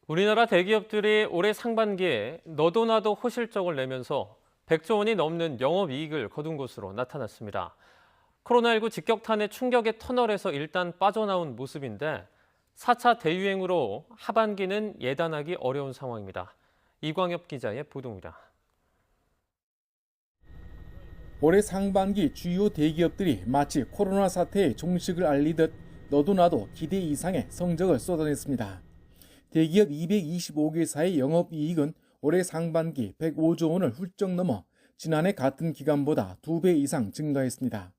우리나라 대기업들이 올해 상반기에 너도 나도 호실적을 내면서 100조 원이 넘는 영업이익을 거둔 것으로 나타났습니다. 코로나19 직격탄의 충격의 터널에서 일단 빠져나온 모습인데 4차 대유행으로 하반기는 예단하기 어려운 상황입니다. 이광엽 기자의 보도입니다. 올해 상반기 주요 대기업들이 마치 코로나 사태의 종식을 알리듯 너도 나도 기대 이상의 성적을 쏟아냈습니다. 대기업 225개사의 영업이익은 올해 상반기 105조 원을 훌쩍 넘어 지난해 같은 기간보다 2배 이상 증가했습니다.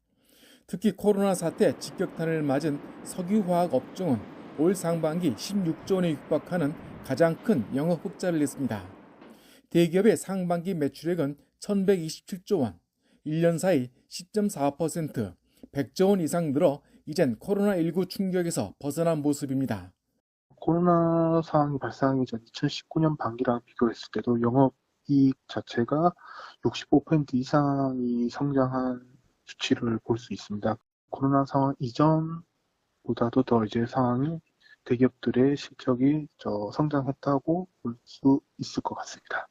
특히 코로나 사태 직격탄을 맞은 석유화학 업종은 올 상반기 16조 원에 육박하는 가장 큰 영업 흑자를 냈습니다. 대기업의 상반기 매출액은 1,127조 원, 1년 사이 10.4%, 100조 원 이상 늘어 이젠 코로나19 충격에서 벗어난 모습입니다. 코로나 상황이 발생하기 전 2019년 반기랑 비교했을 때도 영업이익 자체가 65% 이상이 성장한 수치를 볼 수 있습니다. 코로나 상황 이전보다도 더 이제 상황이 대기업들의 실적이 성장했다고 볼 수 있을 것 같습니다.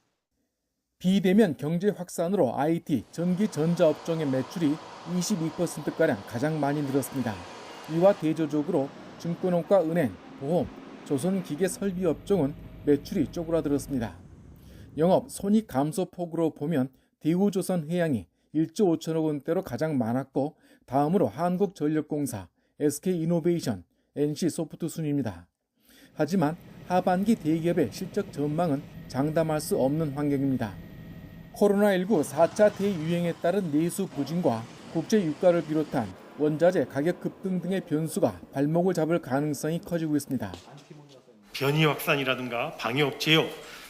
비대면 경제 확산으로 IT, 전기, 전자 업종의 매출이 22%가량 가장 많이 늘었습니다. 이와 대조적으로 증권업과 은행, 보험, 조선기계설비 업종은 매출이 쪼그라들었습니다. 영업 손익 감소 폭으로 보면 대우조선해양이 1조 5천억 원대로 가장 많았고 다음으로 한국전력공사, SK이노베이션, NC소프트 순입니다. 하지만 하반기 대기업의 실적 전망은 장담할 수 없는 환경입니다. 코로나19 4차 대유행에 따른 내수 부진과 국제 유가를 비롯한 원자재 가격 급등 등의 변수가 발목을 잡을 가능성이 커지고 있습니다. 변이 확산이라든가 방역 제어,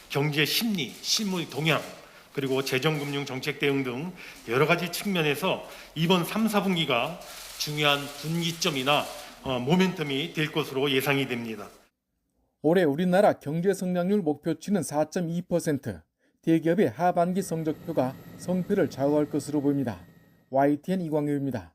경제 심리, 실물 동향, 그리고 재정금융 정책 대응 등 여러 가지 측면에서 이번 3, 4분기가 중요한 분기점이나 모멘텀이 될 것으로 예상이 됩니다. 올해 우리나라 경제 성장률 목표치는 4.2%, 대기업의 하반기 성적표가 성패를 좌우할 것으로 보입니다. YTN 이광효입니다.